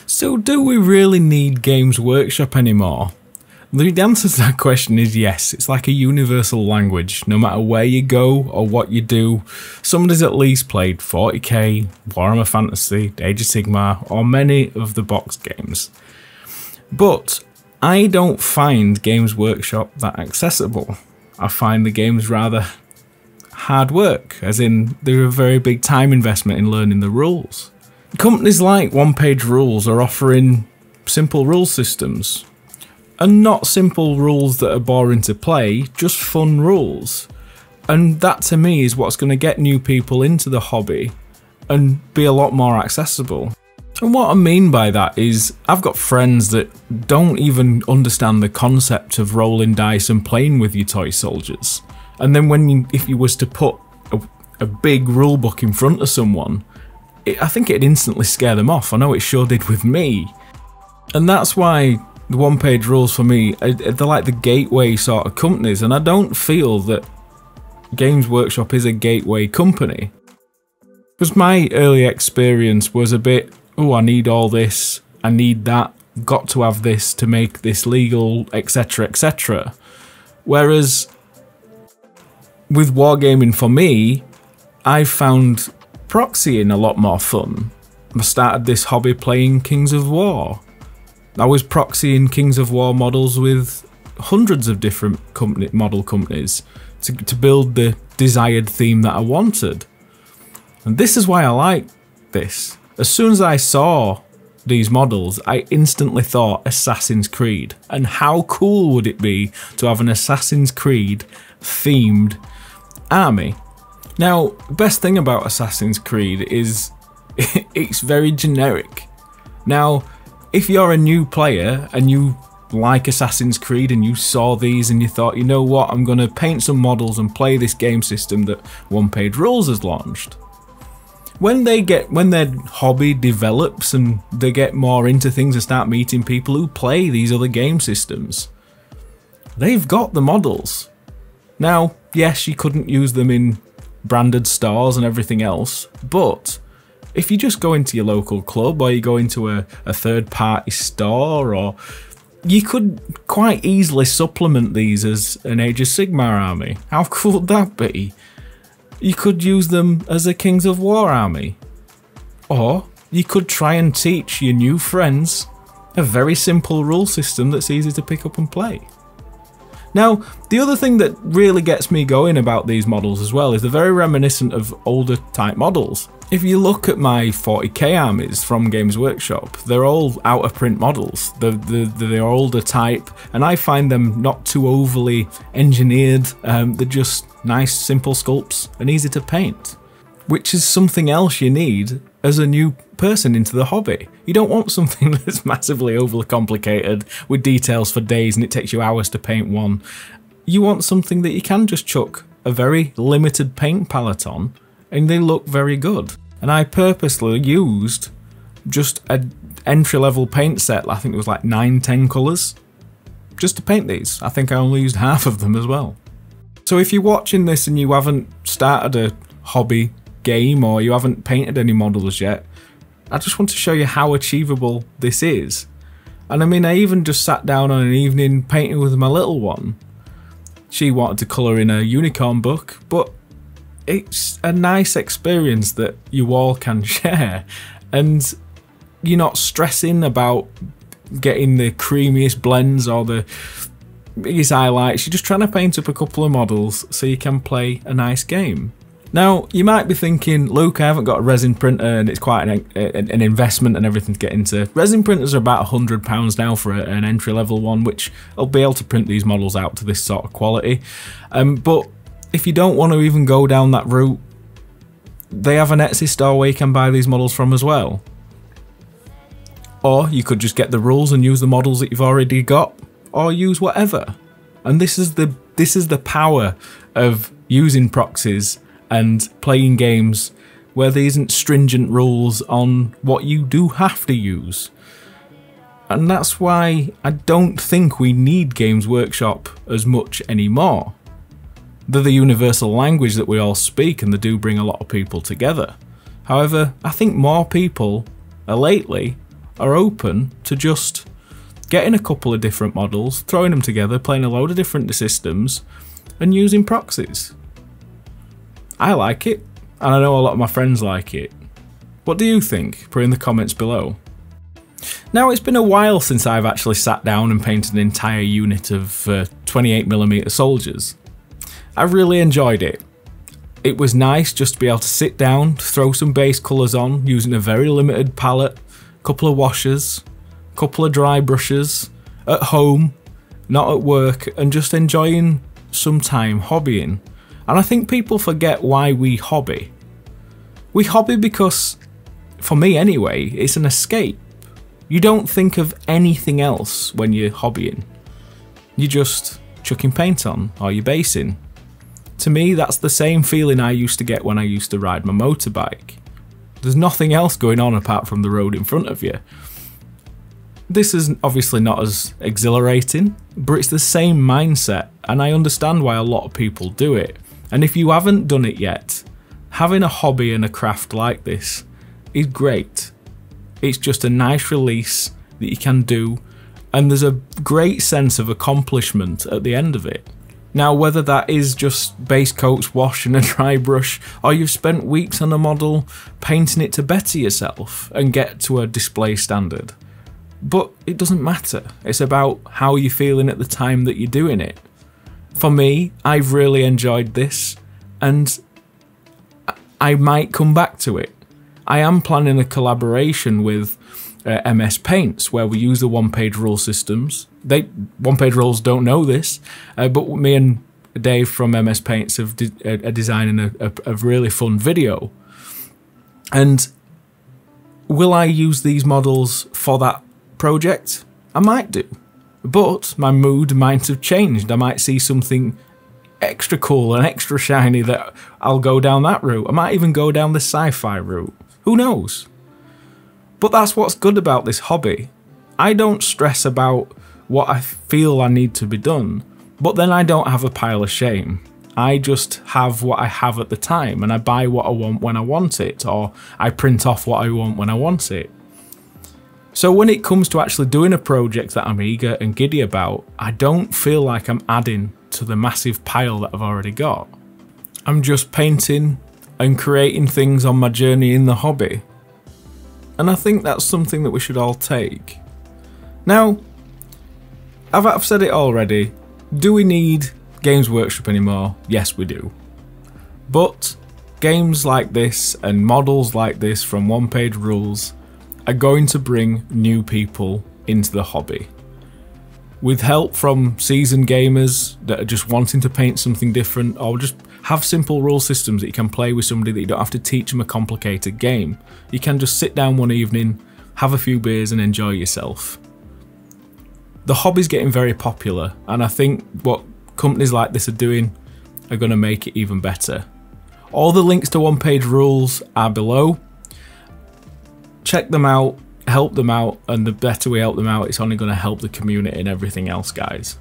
So do we really need Games Workshop anymore? The answer to that question is yes. It's like a universal language. No matter where you go or what you do, somebody's at least played 40k, Warhammer Fantasy, Age of Sigmar, or many of the box games. But I don't find Games Workshop that accessible. I find the games rather hard work, as in they're a very big time investment in learning the rules. Companies like One Page Rules are offering simple rule systems. And not simple rules that are boring to play, just fun rules. And that to me is what's going to get new people into the hobby and be a lot more accessible. And what I mean by that is I've got friends that don't even understand the concept of rolling dice and playing with your toy soldiers. And then if you was to put a big rule book in front of someone, I think it'd instantly scare them off. I know it sure did with me. And that's why the One Page Rules for me, they're like the gateway sort of companies, and I don't feel that Games Workshop is a gateway company. Because my early experience was a bit, oh, I need all this, I need that, got to have this to make this legal, etc, etc. Whereas with Wargaming for me, I found proxying a lot more fun. I started this hobby playing Kings of War. I was proxying Kings of War models with hundreds of different model companies to build the desired theme that I wanted. And this is why I like this. As soon as I saw these models, I instantly thought Assassin's Creed. And how cool would it be to have an Assassin's Creed themed army? Now, the best thing about Assassin's Creed is it's very generic. Now, if you're a new player and you like Assassin's Creed and you saw these and you thought, you know what, I'm going to paint some models and play this game system that One Page Rules has launched. When their hobby develops and they get more into things and start meeting people who play these other game systems, they've got the models. Now, yes, you couldn't use them in branded stores and everything else, but if you just go into your local club or you go into a third-party store, or you could quite easily supplement these as an Age of Sigmar army. How cool would that be? You could use them as a Kings of War army. Or you could try and teach your new friends a very simple rule system that's easy to pick up and play. Now, the other thing that really gets me going about these models as well is they're very reminiscent of older type models. If you look at my 40k armies from Games Workshop, they're all out of print models. They're older type, and I find them not too overly engineered. They're just nice, simple sculpts and easy to paint, which is something else you need as a new person into the hobby. You don't want something that's massively overly complicated with details for days and it takes you hours to paint one. You want something that you can just chuck a very limited paint palette on and they look very good. And I purposely used just an entry-level paint set, I think it was like 9-10 colours, just to paint these. I think I only used half of them as well. So if you're watching this and you haven't started a hobby game or you haven't painted any models yet, I just want to show you how achievable this is. And I mean, I even just sat down on an evening painting with my little one. She wanted to colour in a unicorn book, but it's a nice experience that you all can share, and you're not stressing about getting the creamiest blends or the biggest highlights. You're just trying to paint up a couple of models so you can play a nice game. Now, you might be thinking, Luke, I haven't got a resin printer and it's quite an investment and everything to get into. Resin printers are about £100 now for an entry-level one, which I'll be able to print these models out to this sort of quality. But if you don't want to even go down that route, they have an Etsy store where you can buy these models from as well. Or you could just get the rules and use the models that you've already got, or use whatever. And this is the power of using proxies and playing games where there isn't stringent rules on what you do have to use. And that's why I don't think we need Games Workshop as much anymore. They're the universal language that we all speak and they do bring a lot of people together. However, I think more people lately are open to just getting a couple of different models, throwing them together, playing a load of different systems, and using proxies. I like it, and I know a lot of my friends like it. What do you think? Put in the comments below. Now, it's been a while since I've actually sat down and painted an entire unit of 28mm soldiers. I really enjoyed it. It was nice just to be able to sit down, throw some base colours on using a very limited palette, a couple of washers, a couple of dry brushes, at home, not at work, and just enjoying some time hobbying. And I think people forget why we hobby. We hobby because, for me anyway, it's an escape. You don't think of anything else when you're hobbying. You're just chucking paint on, or you're basing. To me, that's the same feeling I used to get when I used to ride my motorbike. There's nothing else going on apart from the road in front of you. This is obviously not as exhilarating, but it's the same mindset, and I understand why a lot of people do it. And if you haven't done it yet, having a hobby and a craft like this is great. It's just a nice release that you can do, and there's a great sense of accomplishment at the end of it. Now, whether that is just base coats, wash and a dry brush, or you've spent weeks on a model painting it to better yourself and get to a display standard. But it doesn't matter. It's about how you're feeling at the time that you're doing it. For me, I've really enjoyed this, and I might come back to it. I am planning a collaboration with MS Paints where we use the one-page rule systems. One-page rules don't know this, but me and Dave from MS Paints are designing a really fun video. And will I use these models for that project? I might do, but my mood might have changed. I might see something extra cool and extra shiny that I'll go down that route. I might even go down the sci-fi route. Who knows? But that's what's good about this hobby. I don't stress about what I feel I need to be done, but then I don't have a pile of shame. I just have what I have at the time, and I buy what I want when I want it, or I print off what I want when I want it. So when it comes to actually doing a project that I'm eager and giddy about, I don't feel like I'm adding to the massive pile that I've already got. I'm just painting and creating things on my journey in the hobby. And I think that's something that we should all take. Now, I've said it already, do we need Games Workshop anymore? Yes, we do. But games like this and models like this from one-page rules are going to bring new people into the hobby. With help from seasoned gamers that are just wanting to paint something different, or just have simple rule systems that you can play with somebody that you don't have to teach them a complicated game. You can just sit down one evening, have a few beers and enjoy yourself. The hobby's getting very popular, and I think what companies like this are doing are going to make it even better. All the links to one-page rules are below. Check them out, help them out, and the better we help them out, it's only going to help the community and everything else, guys.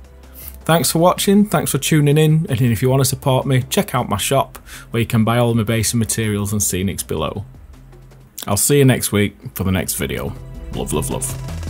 Thanks for watching, thanks for tuning in, and if you want to support me, check out my shop where you can buy all of my base and materials and Scenics below. I'll see you next week for the next video. Love, love, love.